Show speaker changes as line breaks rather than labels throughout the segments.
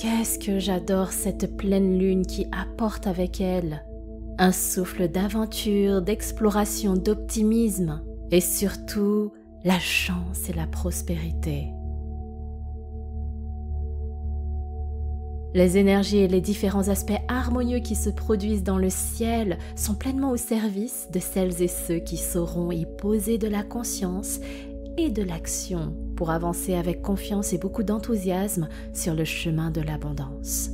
Qu'est-ce que j'adore cette pleine lune qui apporte avec elle un souffle d'aventure, d'exploration, d'optimisme et surtout la chance et la prospérité. Les énergies et les différents aspects harmonieux qui se produisent dans le ciel sont pleinement au service de celles et ceux qui sauront y poser de la conscience et de l'action pour avancer avec confiance et beaucoup d'enthousiasme sur le chemin de l'abondance.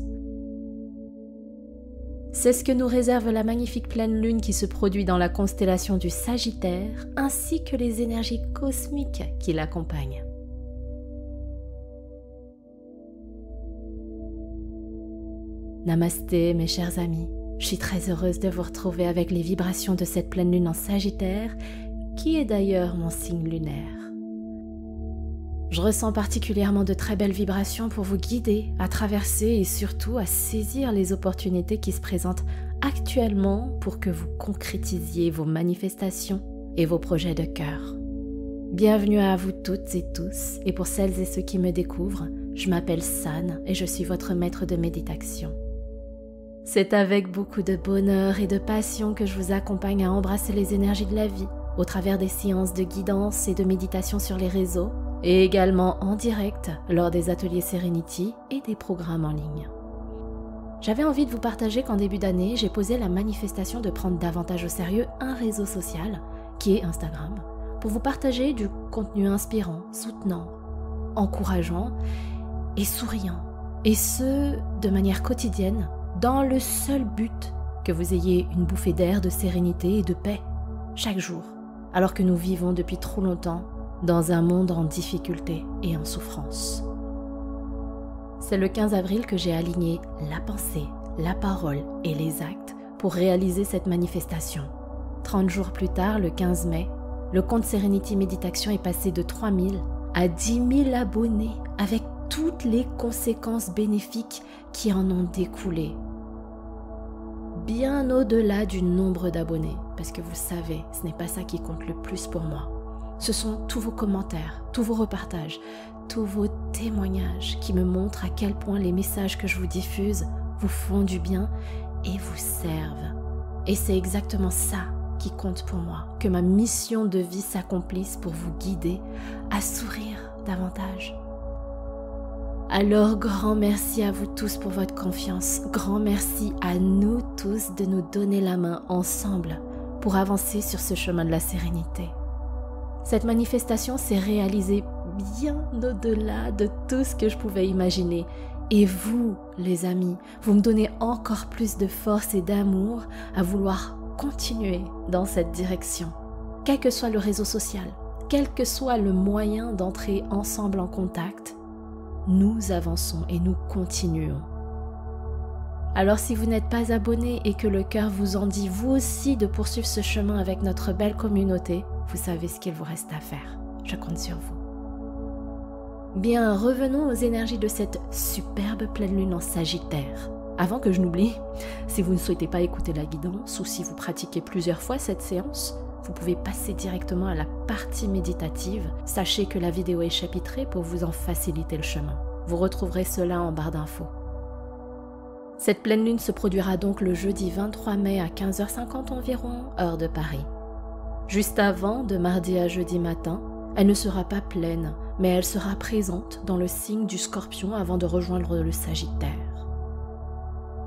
C'est ce que nous réserve la magnifique pleine lune qui se produit dans la constellation du Sagittaire, ainsi que les énergies cosmiques qui l'accompagnent. Namasté mes chers amis, je suis très heureuse de vous retrouver avec les vibrations de cette pleine lune en Sagittaire, qui est d'ailleurs mon signe lunaire. Je ressens particulièrement de très belles vibrations pour vous guider à traverser et surtout à saisir les opportunités qui se présentent actuellement pour que vous concrétisiez vos manifestations et vos projets de cœur. Bienvenue à vous toutes et tous, et pour celles et ceux qui me découvrent, je m'appelle San et je suis votre maître de méditation. C'est avec beaucoup de bonheur et de passion que je vous accompagne à embrasser les énergies de la vie au travers des séances de guidance et de méditation sur les réseaux et également en direct lors des ateliers Serenity et des programmes en ligne. J'avais envie de vous partager qu'en début d'année, j'ai posé la manifestation de prendre davantage au sérieux un réseau social qui est Instagram pour vous partager du contenu inspirant, soutenant, encourageant et souriant, et ce, de manière quotidienne, dans le seul but que vous ayez une bouffée d'air, de sérénité et de paix, chaque jour, alors que nous vivons depuis trop longtemps dans un monde en difficulté et en souffrance. C'est le 15 avril que j'ai aligné la pensée, la parole et les actes pour réaliser cette manifestation. 30 jours plus tard, le 15 mai, le compte Serenity Méditation est passé de 3 000 à 10 000 abonnés avec toutes les conséquences bénéfiques qui en ont découlé. Bien au-delà du nombre d'abonnés, parce que vous savez, ce n'est pas ça qui compte le plus pour moi. Ce sont tous vos commentaires, tous vos repartages, tous vos témoignages qui me montrent à quel point les messages que je vous diffuse vous font du bien et vous servent. Et c'est exactement ça qui compte pour moi, que ma mission de vie s'accomplisse pour vous guider à sourire davantage. Alors, grand merci à vous tous pour votre confiance. Grand merci à nous tous de nous donner la main ensemble pour avancer sur ce chemin de la sérénité. Cette manifestation s'est réalisée bien au-delà de tout ce que je pouvais imaginer. Et vous, les amis, vous me donnez encore plus de force et d'amour à vouloir continuer dans cette direction. Quel que soit le réseau social, quel que soit le moyen d'entrer ensemble en contact, nous avançons et nous continuons. Alors si vous n'êtes pas abonné et que le cœur vous en dit vous aussi de poursuivre ce chemin avec notre belle communauté, vous savez ce qu'il vous reste à faire. Je compte sur vous. Bien, revenons aux énergies de cette superbe pleine lune en Sagittaire. Avant que je n'oublie, si vous ne souhaitez pas écouter la guidance ou si vous pratiquez plusieurs fois cette séance, vous pouvez passer directement à la partie méditative. Sachez que la vidéo est chapitrée pour vous en faciliter le chemin. Vous retrouverez cela en barre d'infos. Cette pleine lune se produira donc le jeudi 23 mai à 15h50 environ, heure de Paris. Juste avant, de mardi à jeudi matin, elle ne sera pas pleine, mais elle sera présente dans le signe du Scorpion avant de rejoindre le Sagittaire.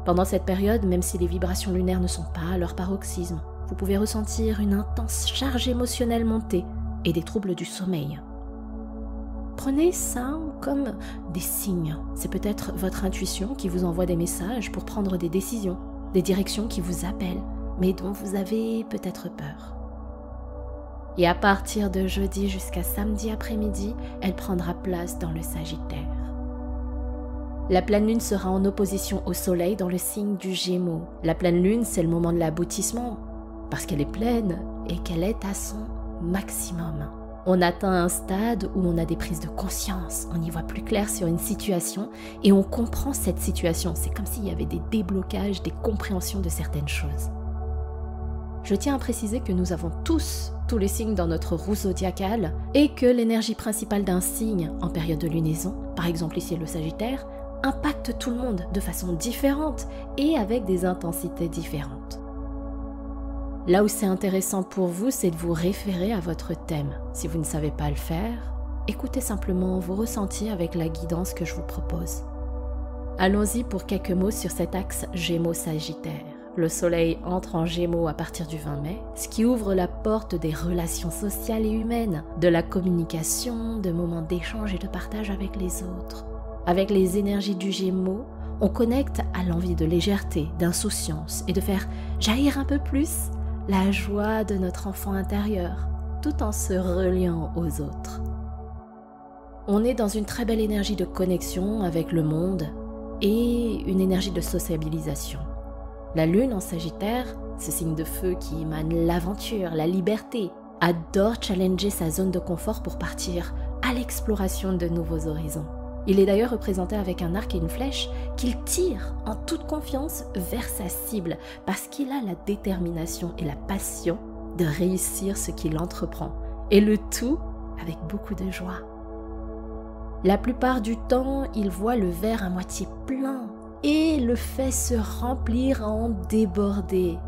Pendant cette période, même si les vibrations lunaires ne sont pas à leur paroxysme, vous pouvez ressentir une intense charge émotionnelle montée et des troubles du sommeil. Prenez ça comme des signes. C'est peut-être votre intuition qui vous envoie des messages pour prendre des décisions, des directions qui vous appellent, mais dont vous avez peut-être peur. Et à partir de jeudi jusqu'à samedi après-midi, elle prendra place dans le Sagittaire. La pleine lune sera en opposition au soleil dans le signe du Gémeaux. La pleine lune, c'est le moment de l'aboutissement, parce qu'elle est pleine et qu'elle est à son maximum. On atteint un stade où on a des prises de conscience, on y voit plus clair sur une situation et on comprend cette situation. C'est comme s'il y avait des déblocages, des compréhensions de certaines choses. Je tiens à préciser que nous avons tous les signes dans notre roue zodiacale et que l'énergie principale d'un signe en période de lunaison, par exemple ici le Sagittaire, impacte tout le monde de façon différente et avec des intensités différentes. Là où c'est intéressant pour vous, c'est de vous référer à votre thème. Si vous ne savez pas le faire, écoutez simplement vos ressentis avec la guidance que je vous propose. Allons-y pour quelques mots sur cet axe Gémeaux-Sagittaire. Le soleil entre en Gémeaux à partir du 20 mai, ce qui ouvre la porte des relations sociales et humaines, de la communication, de moments d'échange et de partage avec les autres. Avec les énergies du Gémeaux, on connecte à l'envie de légèreté, d'insouciance et de faire jaillir un peu plus la joie de notre enfant intérieur, tout en se reliant aux autres. On est dans une très belle énergie de connexion avec le monde et une énergie de sociabilisation. La lune en Sagittaire, ce signe de feu qui émane l'aventure, la liberté, adore challenger sa zone de confort pour partir à l'exploration de nouveaux horizons. Il est d'ailleurs représenté avec un arc et une flèche qu'il tire en toute confiance vers sa cible parce qu'il a la détermination et la passion de réussir ce qu'il entreprend, et le tout avec beaucoup de joie. La plupart du temps, il voit le verre à moitié plein et le fait se remplir à en déborder.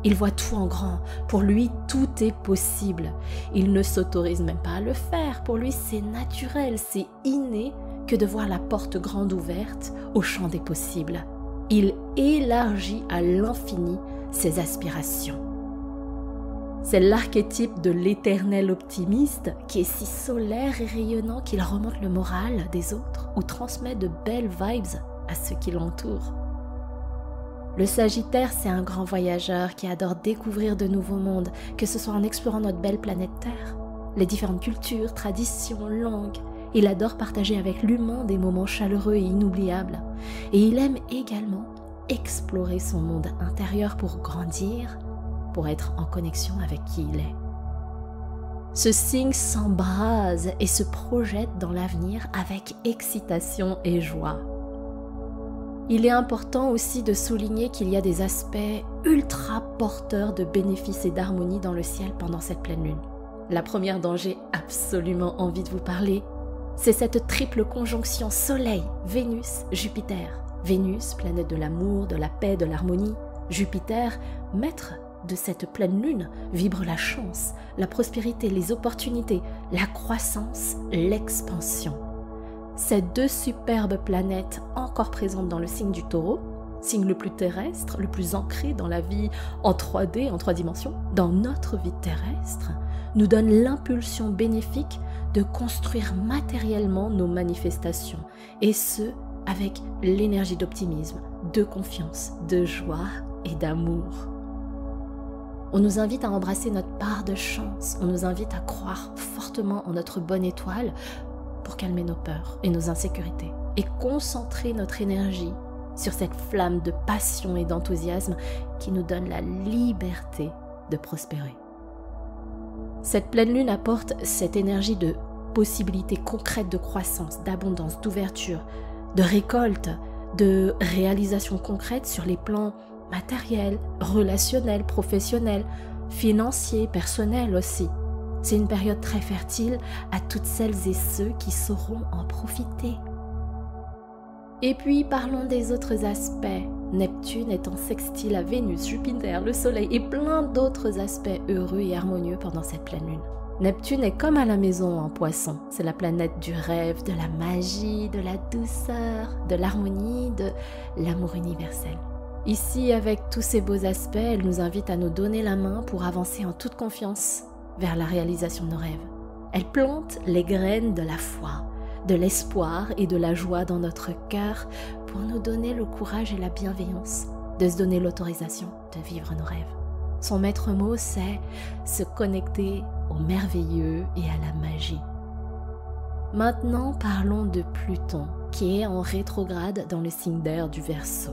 Il voit tout en grand. Pour lui, tout est possible. Il ne s'autorise même pas à le faire. Pour lui, c'est naturel, c'est inné que de voir la porte grande ouverte au champ des possibles. Il élargit à l'infini ses aspirations. C'est l'archétype de l'éternel optimiste qui est si solaire et rayonnant qu'il remonte le moral des autres ou transmet de belles vibes à ceux qui l'entourent. Le Sagittaire, c'est un grand voyageur qui adore découvrir de nouveaux mondes, que ce soit en explorant notre belle planète Terre, les différentes cultures, traditions, langues. Il adore partager avec l'humain des moments chaleureux et inoubliables. Et il aime également explorer son monde intérieur pour grandir, pour être en connexion avec qui il est. Ce signe s'embrase et se projette dans l'avenir avec excitation et joie. Il est important aussi de souligner qu'il y a des aspects ultra porteurs de bénéfices et d'harmonie dans le ciel pendant cette pleine lune. La première dont j'ai absolument envie de vous parler, c'est cette triple conjonction Soleil-Vénus-Jupiter. Vénus, planète de l'amour, de la paix, de l'harmonie. Jupiter, maître de cette pleine lune, vibre la chance, la prospérité, les opportunités, la croissance, l'expansion. Ces deux superbes planètes encore présentes dans le signe du Taureau, signe le plus terrestre, le plus ancré dans la vie en 3D, en 3 dimensions, dans notre vie terrestre, nous donnent l'impulsion bénéfique de construire matériellement nos manifestations, et ce, avec l'énergie d'optimisme, de confiance, de joie et d'amour. On nous invite à embrasser notre part de chance, on nous invite à croire fortement en notre bonne étoile pour calmer nos peurs et nos insécurités et concentrer notre énergie sur cette flamme de passion et d'enthousiasme qui nous donne la liberté de prospérer. Cette pleine lune apporte cette énergie de possibilités concrètes de croissance, d'abondance, d'ouverture, de récolte, de réalisation concrète sur les plans matériels, relationnels, professionnels, financiers, personnels aussi. C'est une période très fertile à toutes celles et ceux qui sauront en profiter. Et puis parlons des autres aspects. Neptune est en sextile à Vénus, Jupiter, le Soleil et plein d'autres aspects heureux et harmonieux pendant cette pleine lune. Neptune est comme à la maison en Poisson. C'est la planète du rêve, de la magie, de la douceur, de l'harmonie, de l'amour universel. Ici, avec tous ces beaux aspects, elle nous invite à nous donner la main pour avancer en toute confiance vers la réalisation de nos rêves. Elle plante les graines de la foi, de l'espoir et de la joie dans notre cœur pour nous donner le courage et la bienveillance de se donner l'autorisation de vivre nos rêves. Son maître mot, c'est se connecter au merveilleux et à la magie. Maintenant, parlons de Pluton, qui est en rétrograde dans le signe d'air du Verseau.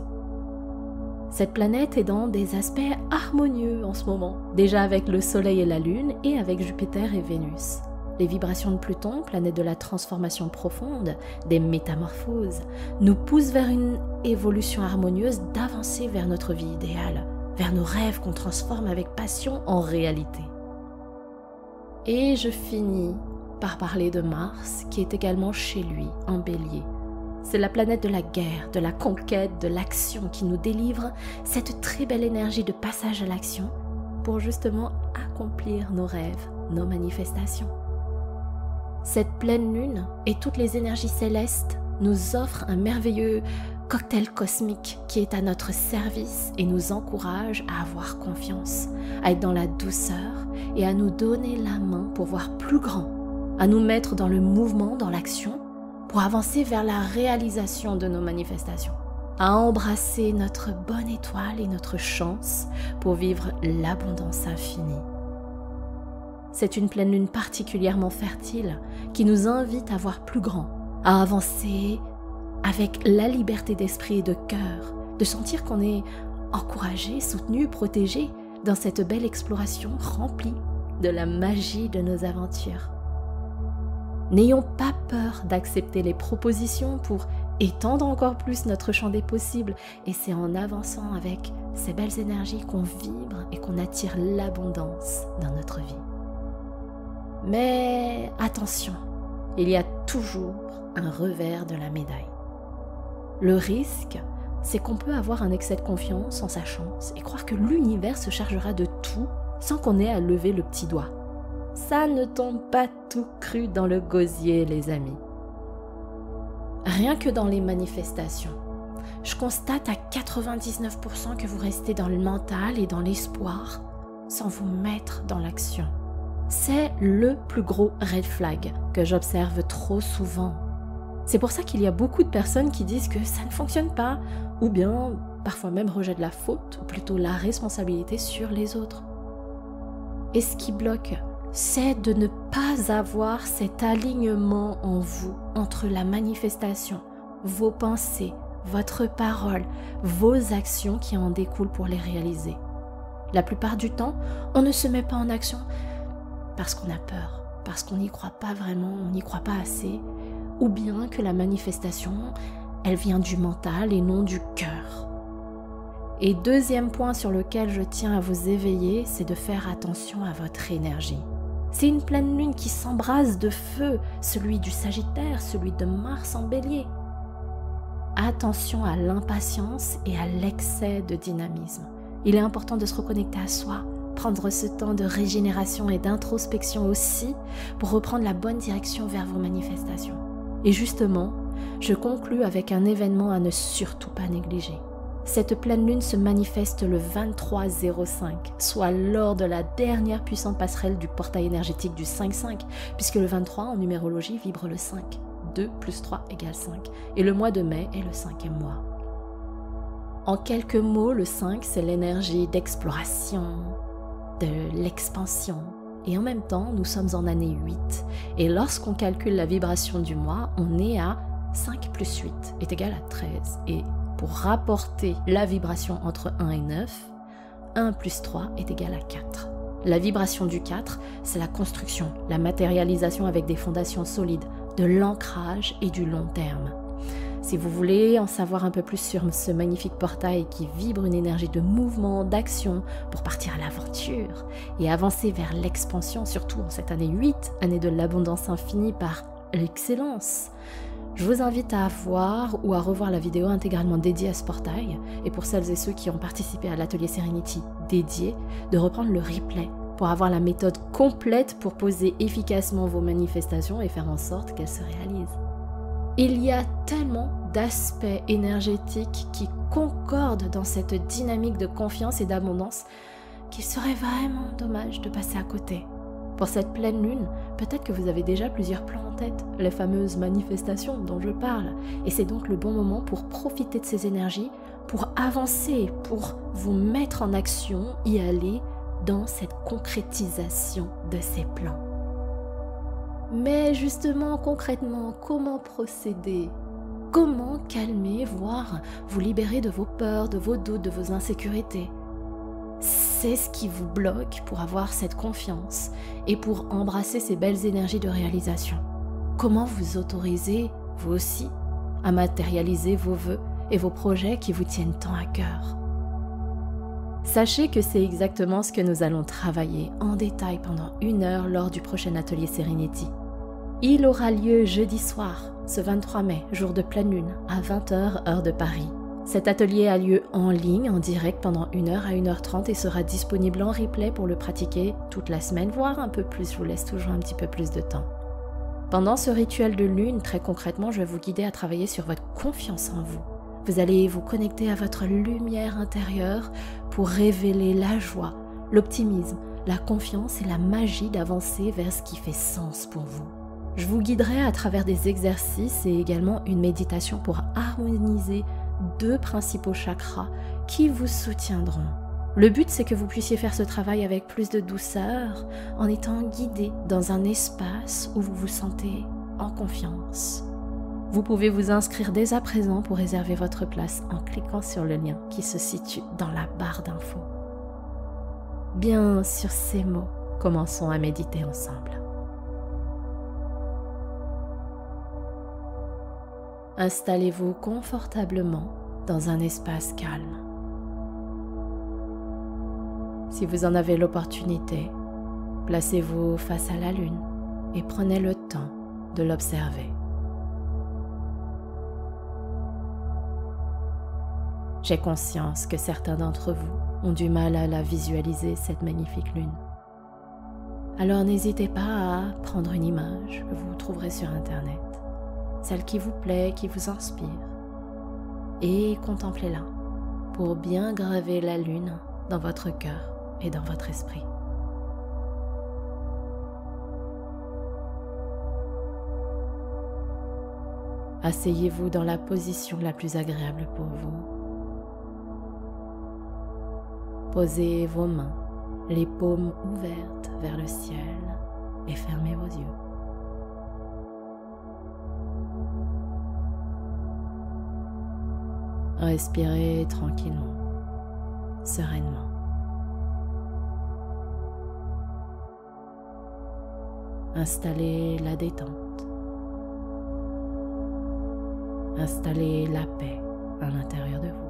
Cette planète est dans des aspects harmonieux en ce moment, déjà avec le Soleil et la Lune et avec Jupiter et Vénus. Les vibrations de Pluton, planète de la transformation profonde, des métamorphoses, nous poussent vers une évolution harmonieuse d'avancer vers notre vie idéale, vers nos rêves qu'on transforme avec passion en réalité. Et je finis par parler de Mars, qui est également chez lui, en Bélier. C'est la planète de la guerre, de la conquête, de l'action qui nous délivre cette très belle énergie de passage à l'action pour justement accomplir nos rêves, nos manifestations. Cette pleine lune et toutes les énergies célestes nous offrent un merveilleux cocktail cosmique qui est à notre service et nous encourage à avoir confiance, à être dans la douceur et à nous donner la main pour voir plus grand, à nous mettre dans le mouvement, dans l'action, pour avancer vers la réalisation de nos manifestations, à embrasser notre bonne étoile et notre chance pour vivre l'abondance infinie. C'est une pleine lune particulièrement fertile qui nous invite à voir plus grand, à avancer avec la liberté d'esprit et de cœur, de sentir qu'on est encouragé, soutenu, protégé dans cette belle exploration remplie de la magie de nos aventures. N'ayons pas peur d'accepter les propositions pour étendre encore plus notre champ des possibles, et c'est en avançant avec ces belles énergies qu'on vibre et qu'on attire l'abondance dans notre vie. Mais attention, il y a toujours un revers de la médaille. Le risque, c'est qu'on peut avoir un excès de confiance en sa chance et croire que l'univers se chargera de tout sans qu'on ait à lever le petit doigt. Ça ne tombe pas tout cru dans le gosier, les amis. Rien que dans les manifestations, je constate à 99% que vous restez dans le mental et dans l'espoir sans vous mettre dans l'action. C'est le plus gros red flag que j'observe trop souvent. C'est pour ça qu'il y a beaucoup de personnes qui disent que ça ne fonctionne pas, ou bien parfois même rejettent la faute, ou plutôt la responsabilité sur les autres. Et ce qui bloque, c'est de ne pas avoir cet alignement en vous entre la manifestation, vos pensées, votre parole, vos actions qui en découlent pour les réaliser. La plupart du temps, on ne se met pas en action parce qu'on a peur, parce qu'on n'y croit pas vraiment, on n'y croit pas assez, ou bien que la manifestation, elle vient du mental et non du cœur. Et deuxième point sur lequel je tiens à vous éveiller, c'est de faire attention à votre énergie. C'est une pleine lune qui s'embrase de feu, celui du Sagittaire, celui de Mars en Bélier. Attention à l'impatience et à l'excès de dynamisme. Il est important de se reconnecter à soi, prendre ce temps de régénération et d'introspection aussi pour reprendre la bonne direction vers vos manifestations. Et justement, je conclus avec un événement à ne surtout pas négliger. Cette pleine lune se manifeste le 23-05, soit lors de la dernière puissante passerelle du portail énergétique du 5-5, puisque le 23 en numérologie vibre le 5. 2 plus 3 égale 5. Et le mois de mai est le 5e mois. En quelques mots, le 5, c'est l'énergie d'exploration, de l'expansion. Et en même temps, nous sommes en année 8. Et lorsqu'on calcule la vibration du mois, on est à 5 plus 8 est égal à 13. Et pour rapporter la vibration entre 1 et 9, 1 plus 3 est égal à 4. La vibration du 4, c'est la construction, la matérialisation avec des fondations solides, de l'ancrage et du long terme. Si vous voulez en savoir un peu plus sur ce magnifique portail qui vibre une énergie de mouvement, d'action pour partir à l'aventure et avancer vers l'expansion, surtout en cette année 8, année de l'abondance infinie par l'excellence, je vous invite à voir ou à revoir la vidéo intégralement dédiée à ce portail, et pour celles et ceux qui ont participé à l'atelier Serenity dédié, de reprendre le replay pour avoir la méthode complète pour poser efficacement vos manifestations et faire en sorte qu'elles se réalisent. Il y a tellement d'aspects énergétiques qui concordent dans cette dynamique de confiance et d'abondance qu'il serait vraiment dommage de passer à côté. Pour cette pleine lune, peut-être que vous avez déjà plusieurs plans en tête, les fameuses manifestations dont je parle, et c'est donc le bon moment pour profiter de ces énergies, pour avancer, pour vous mettre en action, y aller dans cette concrétisation de ces plans. Mais justement, concrètement, comment procéder? Comment calmer, voire vous libérer de vos peurs, de vos doutes, de vos insécurités? C'est ce qui vous bloque pour avoir cette confiance et pour embrasser ces belles énergies de réalisation. Comment vous autoriser, vous aussi, à matérialiser vos vœux et vos projets qui vous tiennent tant à cœur? Sachez que c'est exactement ce que nous allons travailler en détail pendant 1 heure lors du prochain atelier Serenity. Il aura lieu jeudi soir, ce 23 mai, jour de pleine lune, à 20h heure de Paris. Cet atelier a lieu en ligne, en direct pendant 1h à 1h30 et sera disponible en replay pour le pratiquer toute la semaine, voire un peu plus, je vous laisse toujours un petit peu plus de temps. Pendant ce rituel de lune, très concrètement, je vais vous guider à travailler sur votre confiance en vous. Vous allez vous connecter à votre lumière intérieure pour révéler la joie, l'optimisme, la confiance et la magie d'avancer vers ce qui fait sens pour vous. Je vous guiderai à travers des exercices et également une méditation pour harmoniser 2 principaux chakras qui vous soutiendront. Le but, c'est que vous puissiez faire ce travail avec plus de douceur en étant guidé dans un espace où vous vous sentez en confiance. Vous pouvez vous inscrire dès à présent pour réserver votre place en cliquant sur le lien qui se situe dans la barre d'infos. Bien, sur ces mots, commençons à méditer ensemble. Installez-vous confortablement dans un espace calme. Si vous en avez l'opportunité, placez-vous face à la lune et prenez le temps de l'observer. J'ai conscience que certains d'entre vous ont du mal à la visualiser, cette magnifique lune. Alors n'hésitez pas à prendre une image que vous trouverez sur Internet, celle qui vous plaît, qui vous inspire, et contemplez-la pour bien graver la lune dans votre cœur et dans votre esprit. Asseyez-vous dans la position la plus agréable pour vous. Posez vos mains, les paumes ouvertes vers le ciel et fermez vos yeux. Respirez tranquillement, sereinement. Installez la détente. Installez la paix à l'intérieur de vous.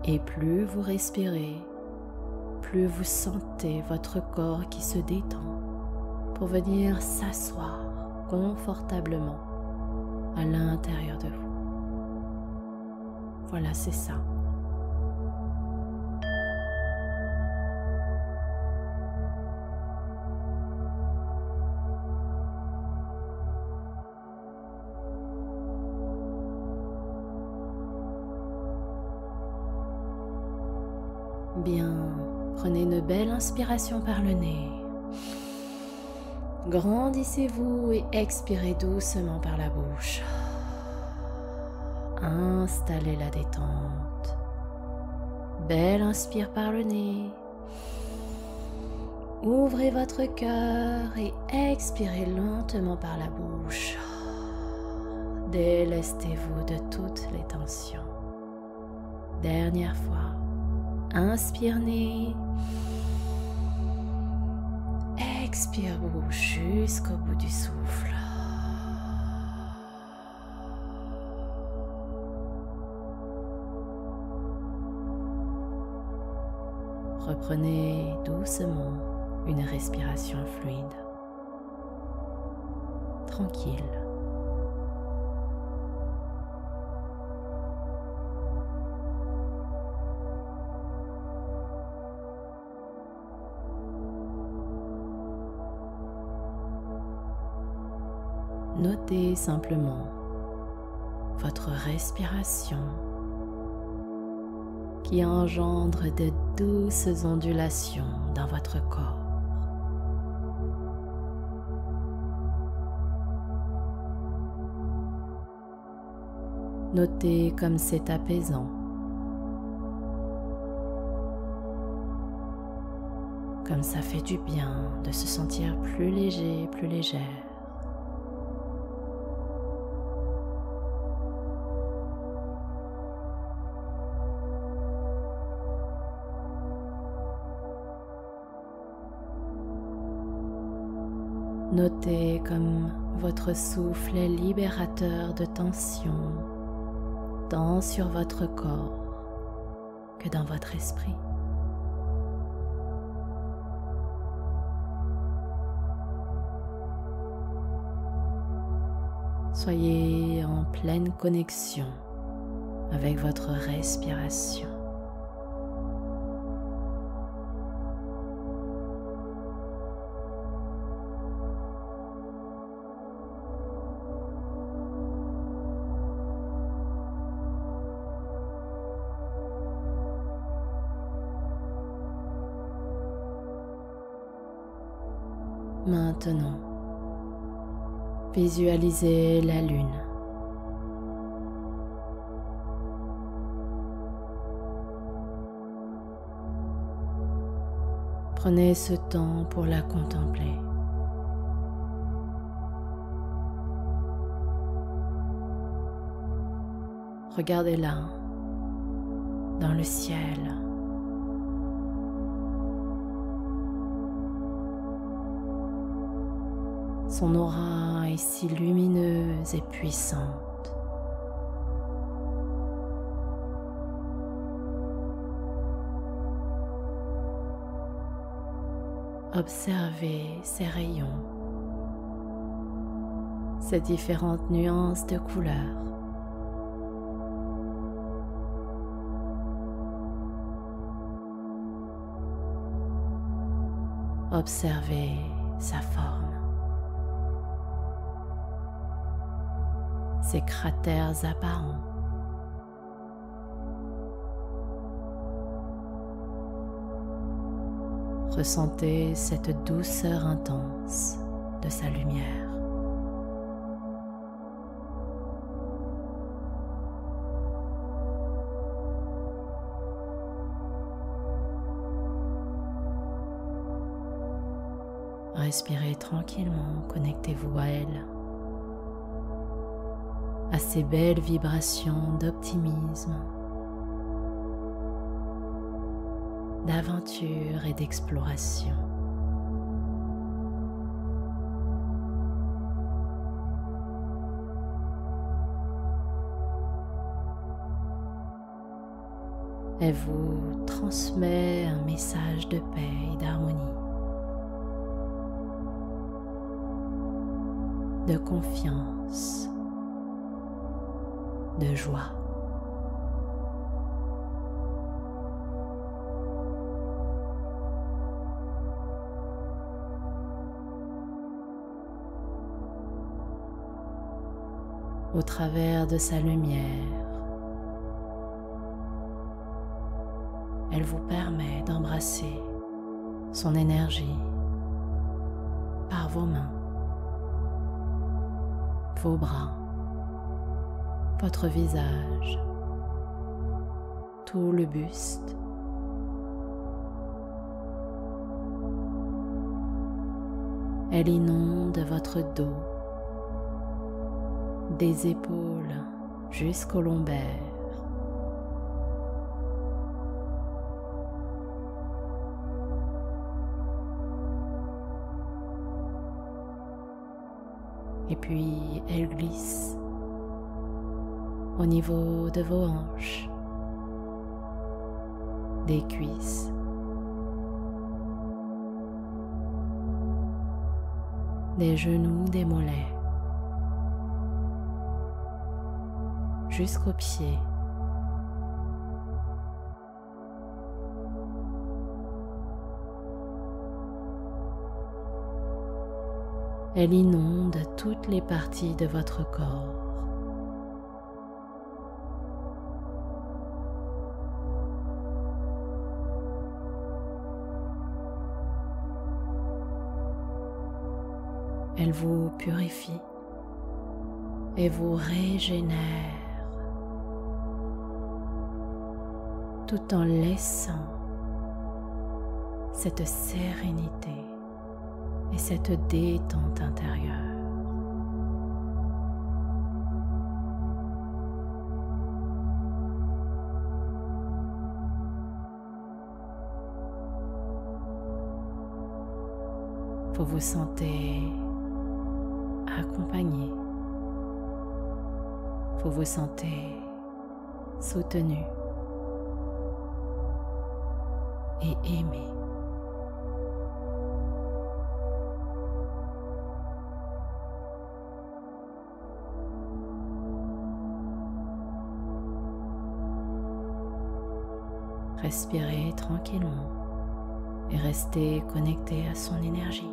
Et plus vous respirez, plus vous sentez votre corps qui se détend pour venir s'asseoir confortablement à l'intérieur de vous. Voilà, c'est ça. Bien, prenez une belle inspiration par le nez. Grandissez-vous et expirez doucement par la bouche. Installez la détente. Belle inspire par le nez. Ouvrez votre cœur et expirez lentement par la bouche. Délestez-vous de toutes les tensions. Dernière fois. Inspire-nez. Expire bouche jusqu'au bout du souffle. Reprenez doucement une respiration fluide, tranquille. Notez simplement votre respiration qui engendre de douces ondulations dans votre corps. Notez comme c'est apaisant. Comme ça fait du bien de se sentir plus léger, plus légère. Notez comme votre souffle est libérateur de tension tant sur votre corps que dans votre esprit. Soyez en pleine connexion avec votre respiration. Maintenant, visualisez la lune. Prenez ce temps pour la contempler. Regardez-la dans le ciel. Son aura est si lumineuse et puissante. Observez ses rayons, ses différentes nuances de couleurs. Observez sa forme. Ses cratères apparents. Ressentez cette douceur intense de sa lumière. Respirez tranquillement, connectez-vous à elle, à ces belles vibrations d'optimisme, d'aventure et d'exploration. Elle vous transmet un message de paix et d'harmonie, de confiance, de joie. Au travers de sa lumière, elle vous permet d'embrasser son énergie par vos mains, vos bras, votre visage, tout le buste. Elle inonde votre dos, des épaules jusqu'au lombaire. Et puis elle glisse au niveau de vos hanches, des cuisses, des genoux, des mollets, jusqu'aux pieds. Elle inonde toutes les parties de votre corps. Elle vous purifie et vous régénère tout en laissant cette sérénité et cette détente intérieure. Vous vous sentez accompagné, vous vous sentez soutenu et aimé. Respirez tranquillement et restez connecté à son énergie.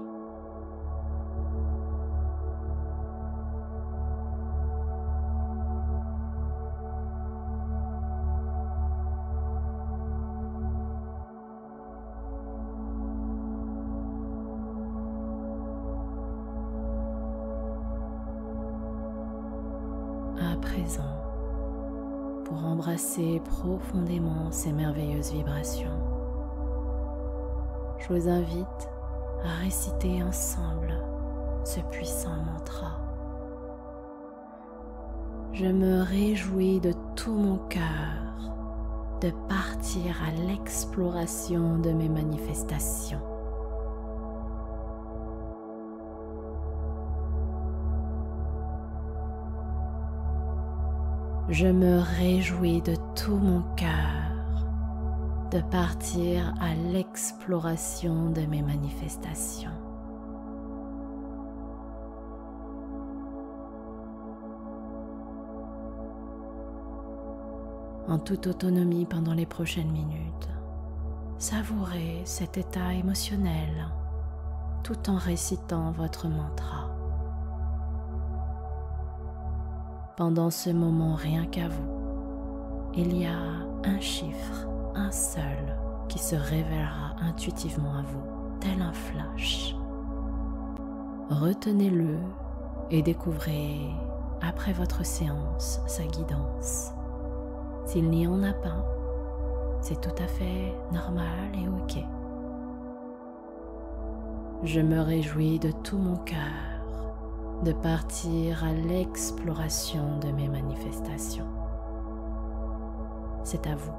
À présent, pour embrasser profondément ces merveilleuses vibrations, je vous invite à réciter ensemble ce puissant mantra. Je me réjouis de tout mon cœur de partir à l'exploration de mes manifestations. Je me réjouis de tout mon cœur de partir à l'exploration de mes manifestations. En toute autonomie pendant les prochaines minutes, savourez cet état émotionnel tout en récitant votre mantra. Pendant ce moment, rien qu'à vous, il y a un chiffre, un seul, qui se révélera intuitivement à vous, tel un flash. Retenez-le et découvrez, après votre séance, sa guidance. S'il n'y en a pas, c'est tout à fait normal et ok. Je me réjouis de tout mon cœur de partir à l'exploration de mes manifestations. C'est à vous.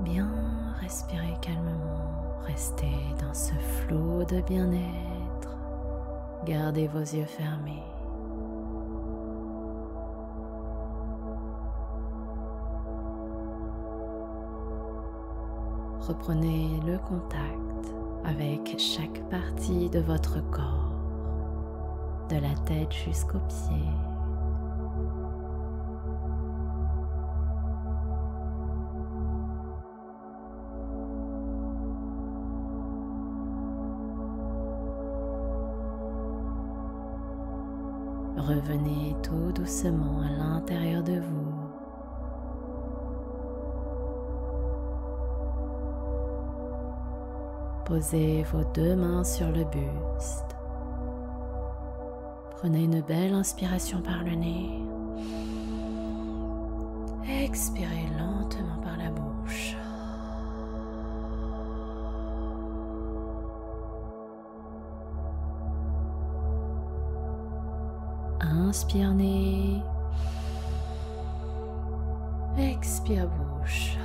Bien respirer calmement, restez dans ce flot de bien-être. Gardez vos yeux fermés. Reprenez le contact avec chaque partie de votre corps, de la tête jusqu'aux pieds. Revenez tout doucement à l'intérieur de vous. Posez vos 2 mains sur le buste. Prenez une belle inspiration par le nez. Expirez lentement par la bouche. Inspire nez. Expire bouche.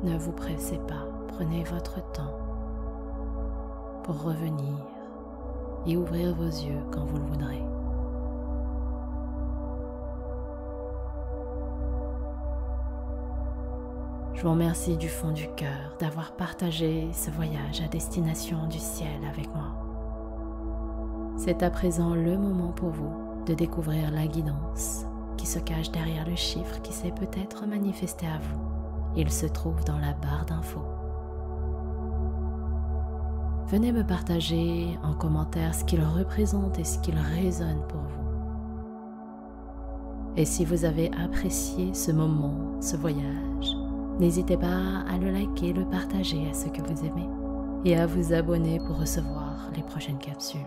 Ne vous pressez pas, prenez votre temps pour revenir et ouvrir vos yeux quand vous le voudrez. Je vous remercie du fond du cœur d'avoir partagé ce voyage à destination du ciel avec moi. C'est à présent le moment pour vous de découvrir la guidance qui se cache derrière le chiffre qui s'est peut-être manifesté à vous. Il se trouve dans la barre d'infos. Venez me partager en commentaire ce qu'il représente et ce qu'il résonne pour vous. Et si vous avez apprécié ce moment, ce voyage, n'hésitez pas à le liker, le partager à ceux que vous aimez et à vous abonner pour recevoir les prochaines capsules.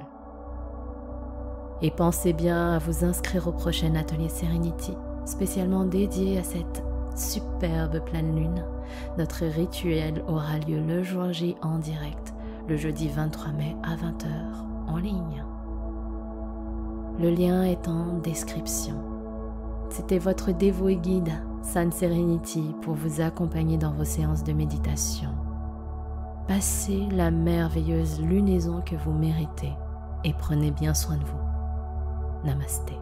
Et pensez bien à vous inscrire au prochain atelier Serenity, spécialement dédié à cette superbe pleine lune. Notre rituel aura lieu le jour J en direct, le jeudi 23 mai à 20 h en ligne. Le lien est en description. C'était votre dévoué guide, San Serenity, pour vous accompagner dans vos séances de méditation. Passez la merveilleuse lunaison que vous méritez et prenez bien soin de vous. Namasté.